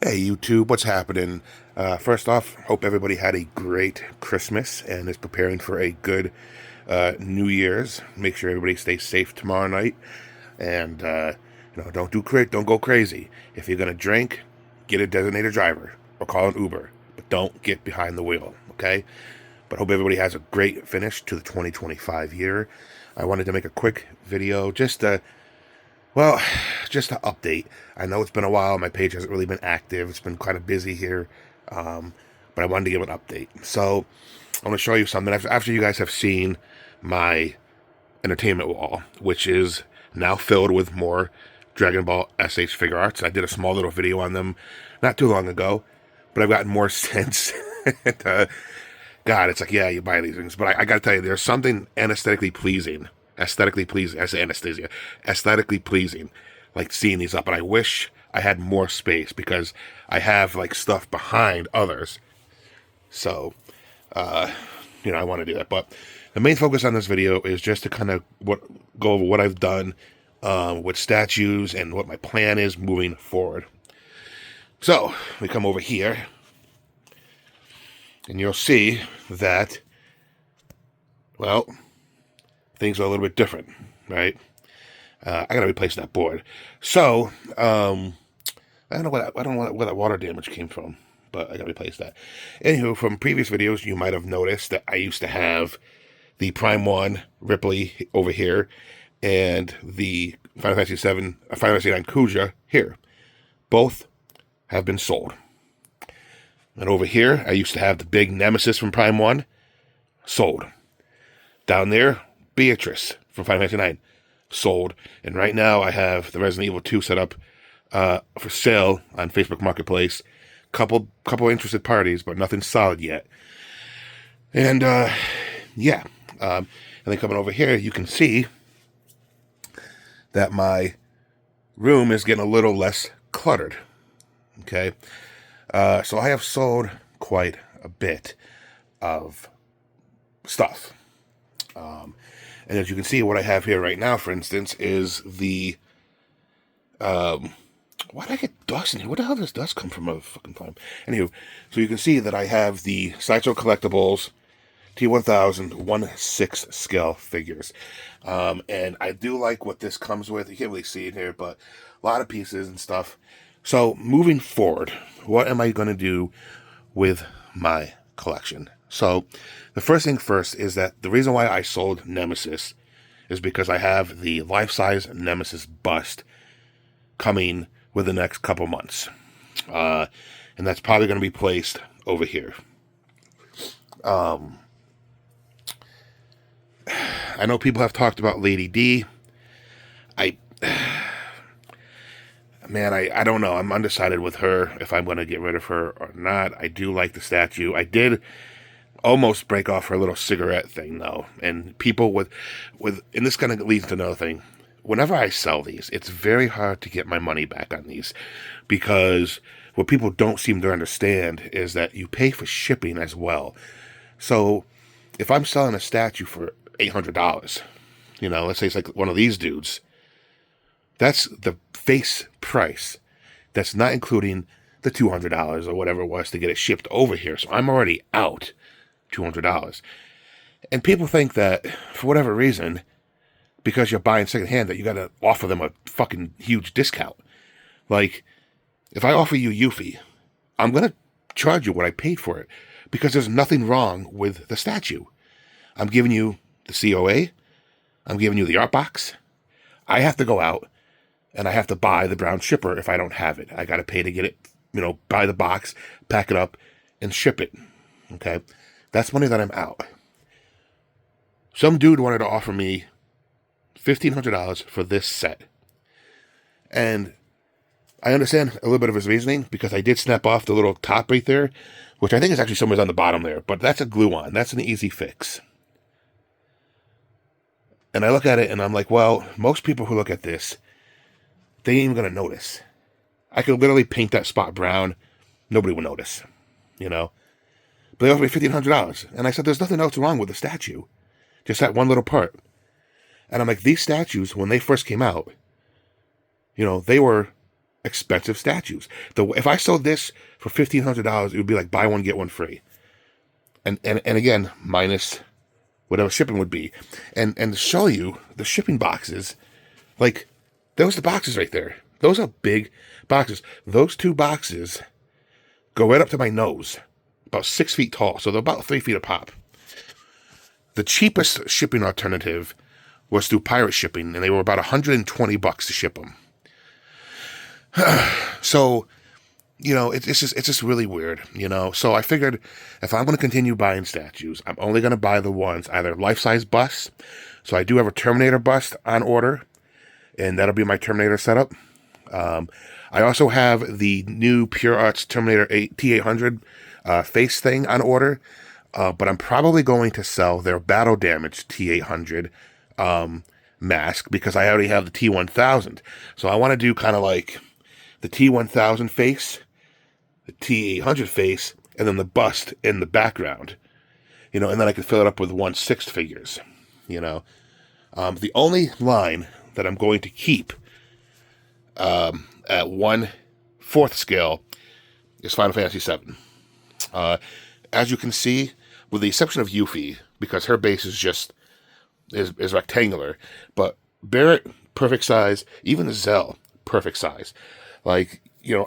Hey YouTube, what's happening? First off, hope everybody had a great Christmas and is preparing for a good New Year's. Make sure everybody stays safe tomorrow night, and don't go crazy. If you're gonna drink, get a designated driver or call an Uber, but don't get behind the wheel. Okay? But hope everybody has a great finish to the 2025 year. I wanted to make a quick video well, just to update. I know it's been a while. My page hasn't really been active. It's been kind of busy here. Um, but I wanted to give an update. So I want to show you something. After you guys have seen my entertainment wall, which is now filled with more Dragon Ball SH figure arts. I did a small little video on them not too long ago, but I've gotten more since. And, God, it's like, yeah, you buy these things. But I got to tell you, there's something aesthetically pleasing, I say anesthesia, aesthetically pleasing, like seeing these up. And I wish I had more space because I have like stuff behind others. So, I want to do that. But the main focus on this video is just to kind of go over what I've done with statues and what my plan is moving forward. So we come over here, and you'll see that, well, things are a little bit different, right? I gotta replace that board. So, I don't know where that water damage came from, but I gotta replace that. Anywho, from previous videos, you might have noticed that I used to have the Prime 1 Ripley over here, and the Final Fantasy 7, Final Fantasy 9 Kuja here. Both have been sold. And over here, I used to have the big Nemesis from Prime 1, sold. Down there, Beatrice from Final Fantasy 9, sold. And right now I have the Resident Evil 2 set up for sale on Facebook Marketplace. Couple interested parties, but nothing solid yet. And yeah. And then coming over here, you can see that my room is getting a little less cluttered. Okay. So I have sold quite a bit of stuff. And as you can see, what I have here right now, for instance, is the, why did I get dust in here? Where the hell does dust come from? A fucking time. Anywho, so you can see that I have the Sideshow Collectibles T1000 1/6 scale figures. And I do like what this comes with. You can't really see it here, but a lot of pieces and stuff. So moving forward, what am I going to do with my collection? So the first thing first is that the reason why I sold Nemesis is because I have the life-size Nemesis bust coming within the next couple months. And that's probably going to be placed over here. I know people have talked about Lady D. I don't know. I'm undecided with her if I'm going to get rid of her or not. I do like the statue. I did almost break off her little cigarette thing, though. And people and this kind of leads to another thing. Whenever I sell these, it's very hard to get my money back on these because what people don't seem to understand is that you pay for shipping as well. So if I'm selling a statue for $800, let's say it's like one of these dudes, that's the face price. That's not including the $200 or whatever it was to get it shipped over here. So I'm already out $200. And people think that for whatever reason, because you're buying secondhand, that you got to offer them a fucking huge discount. Like, if I offer you Yuffie, I'm going to charge you what I paid for it because there's nothing wrong with the statue. I'm giving you the COA. I'm giving you the art box. I have to go out and I have to buy the brown shipper if I don't have it. I got to pay to get it, buy the box, pack it up, and ship it. Okay? That's money that I'm out. Some dude wanted to offer me $1,500 for this set. And I understand a little bit of his reasoning because I did snap off the little top right there, which I think is actually somewhere on the bottom there, but that's a glue-on. That's an easy fix. And I look at it and I'm like, well, most people who look at this, they ain't even going to notice. I could literally paint that spot brown. Nobody would notice, But they offered me $1,500. And I said, there's nothing else wrong with the statue. Just that one little part. And I'm like, these statues, when they first came out, they were expensive statues. If I sold this for $1,500, it would be like buy one get one free, and again minus whatever shipping would be, and to show you the shipping boxes, like those are the boxes right there. Those are big boxes. Those 2 boxes go right up to my nose, about 6 feet tall, so they're about 3 feet a pop. The cheapest shipping alternative was through pirate shipping, and they were about $120 to ship them. So, it's just really weird, So I figured if I'm going to continue buying statues, I'm only going to buy the ones either life-size busts. So I do have a Terminator bust on order, and that'll be my Terminator setup. I also have the new Pure Arts Terminator T800 face thing on order, but I'm probably going to sell their battle damage T800 mask because I already have the T1000. So I want to do kind of like the T1000 face, the T800 face, and then the bust in the background, and then I can fill it up with 1/6 figures, The only line that I'm going to keep at 1/4 scale is Final Fantasy VII. As you can see, with the exception of Yuffie, because her base is rectangular, but Barrett, perfect size, even Zell, perfect size. Like,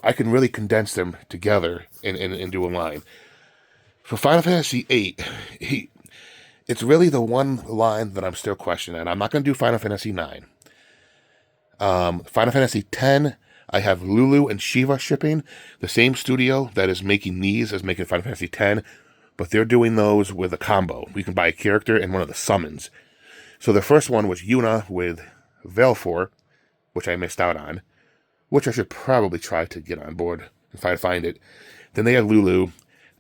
I can really condense them together and do a line. For Final Fantasy VIII, it's really the one line that I'm still questioning, and I'm not going to do Final Fantasy IX. Final Fantasy X, I have Lulu and Shiva shipping. The same studio that is making these is making Final Fantasy X, but they're doing those with a combo. You can buy a character and one of the summons. So the first one was Yuna with Valefor, which I missed out on, which I should probably try to get on board if I find it. Then they had Lulu.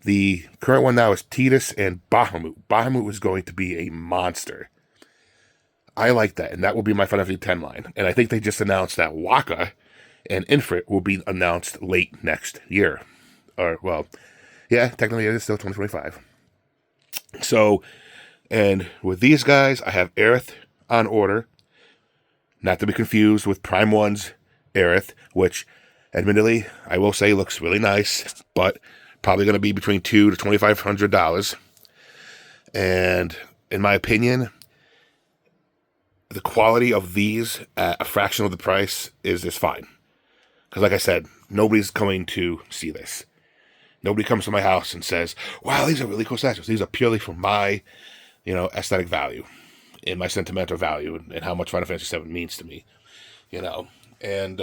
The current one now is Tidus and Bahamut. Bahamut is going to be a monster. I like that, and that will be my Final Fantasy X line. And I think they just announced that Wakka and Infrit will be announced late next year. Or, well, yeah, technically it is still 2025. So, and with these guys, I have Aerith on order. Not to be confused with Prime 1's Aerith, which, admittedly, I will say looks really nice, but probably going to be between $200 to $2,500. And, in my opinion, the quality of these at a fraction of the price is fine. Because like I said, nobody's coming to see this. Nobody comes to my house and says, wow, these are really cool statues. These are purely for my, aesthetic value and my sentimental value and how much Final Fantasy VII means to me, And,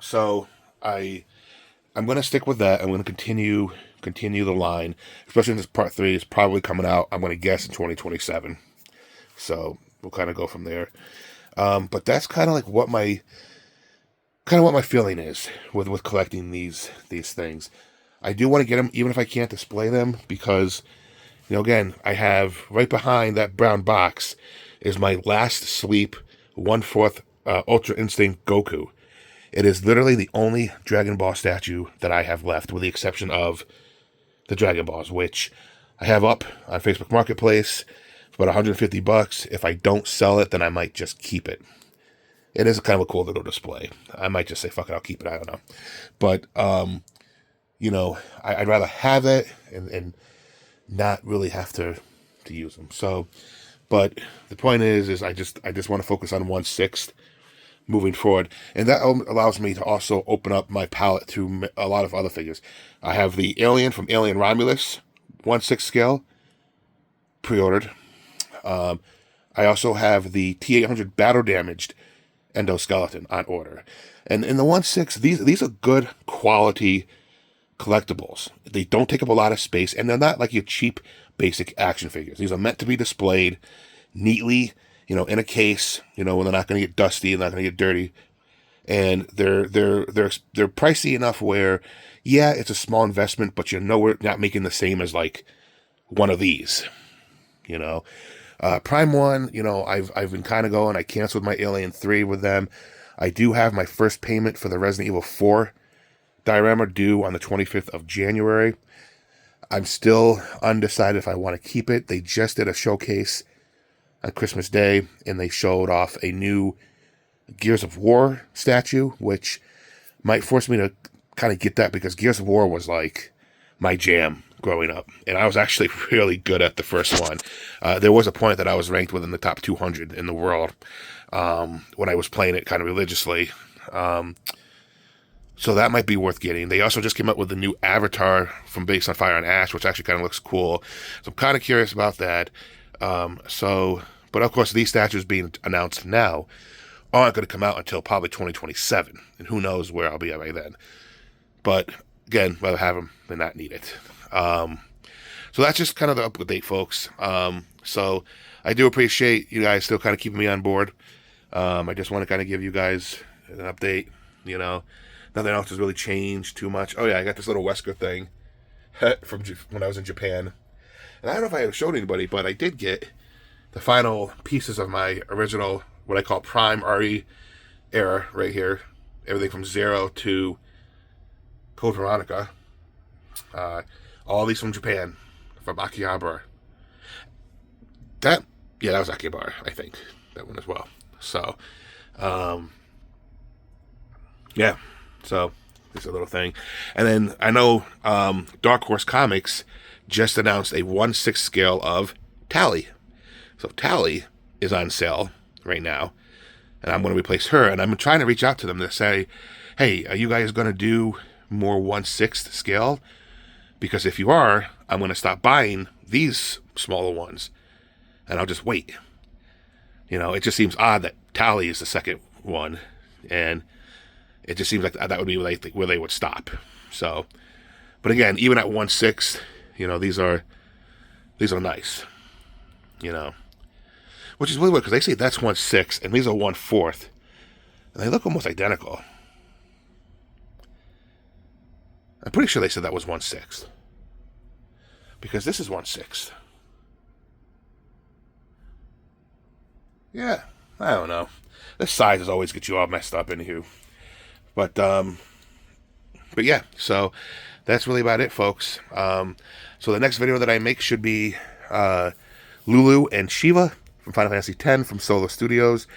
so I'm going to stick with that. I'm going to continue the line, especially since part 3 is probably coming out, I'm going to guess, in 2027. So we'll kind of go from there. But that's kind of like what my feeling is with collecting these things. I do want to get them, even if I can't display them, because, again, I have right behind that brown box is my Last Sleep 1/4 Ultra Instinct Goku. It is literally the only Dragon Ball statue that I have left, with the exception of the Dragon Balls, which I have up on Facebook Marketplace for about $150. If I don't sell it, then I might just keep it. It is kind of a cool little display. I might just say, fuck it, I'll keep it. I don't know. But, I'd rather have it and not really have to use them. So, but the point is I just want to focus on 1/6 moving forward. And that allows me to also open up my palette to a lot of other figures. I have the Alien from Alien Romulus, 1/6 scale, pre-ordered. I also have the T800 Battle Damaged Endoskeleton on order. And in the 1/6, these are good quality collectibles. They don't take up a lot of space, and they're not like your cheap basic action figures. These are meant to be displayed neatly, in a case, when they're not going to get dusty and not going to get dirty. And they're pricey enough where, yeah, it's a small investment, but we're not making the same as like one of these, Prime 1, I've been kind of going. I canceled my Alien 3 with them. I do have my first payment for the Resident Evil 4 diorama due on the 25th of January. I'm still undecided if I want to keep it. They just did a showcase on Christmas Day, and they showed off a new Gears of War statue, which might force me to kind of get that because Gears of War was like my jam growing up. And I was actually really good at the first one. There was a point that I was ranked within the top 200 in the world when I was playing it kind of religiously. So that might be worth getting. They also just came up with a new avatar from Based on Fire and Ash, which actually kind of looks cool. So I'm kind of curious about that. But of course, these statues being announced now aren't going to come out until probably 2027. And who knows where I'll be at by then. But again, rather have them than not need it. So that's just kind of the update, folks. So I do appreciate you guys still kind of keeping me on board. I just want to kind of give you guys an update, you know. Nothing else has really changed too much. Oh yeah, I got this little Wesker thing from when I was in Japan. And I don't know if I showed anybody, but I did get the final pieces of my original, what I call Prime RE era right here. Everything from 0 to Code Veronica. All these from Japan, from Akihabara. That was Akihabara, I think. That one as well. So, yeah. So, this is a little thing. And then I know Dark Horse Comics just announced a 1/6 scale of Tally. So Tally is on sale right now. And I'm going to replace her. And I'm trying to reach out to them to say, hey, are you guys going to do more 1/6 scale? Because if you are, I'm going to stop buying these smaller ones. And I'll just wait. You know, it just seems odd that Tally is the second one. And it just seems like that would be where they would stop. So, but again, even at 1/6, you know, these are nice. You know, which is really weird because they say that's 1/6 and these are 1/4, and they look almost identical. I'm pretty sure they said that was 1/6 because this is 1/6. Yeah, I don't know. This size always gets you all messed up, anywho. But yeah, so that's really about it, folks. So the next video that I make should be Lulu and Shiva from Final Fantasy X from Solar Studios.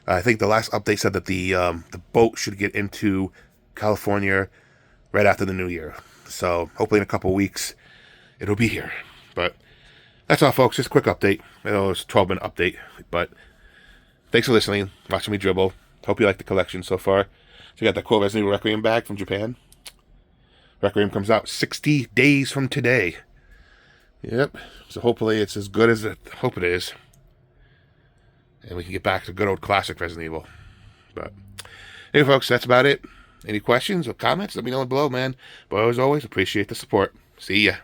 I think the last update said that the boat should get into California right after the new year. So hopefully in a couple weeks it'll be here. But that's all, folks. Just a quick update. I know it's a 12-minute update, but thanks for listening, watching me dribble. Hope you like the collection so far. So we got the cool Resident Evil Requiem bag from Japan. Requiem comes out 60 days from today. Yep. So hopefully it's as good as I hope it is. And we can get back to good old classic Resident Evil. But anyway, folks, that's about it. Any questions or comments? Let me know below, man. But as always, appreciate the support. See ya.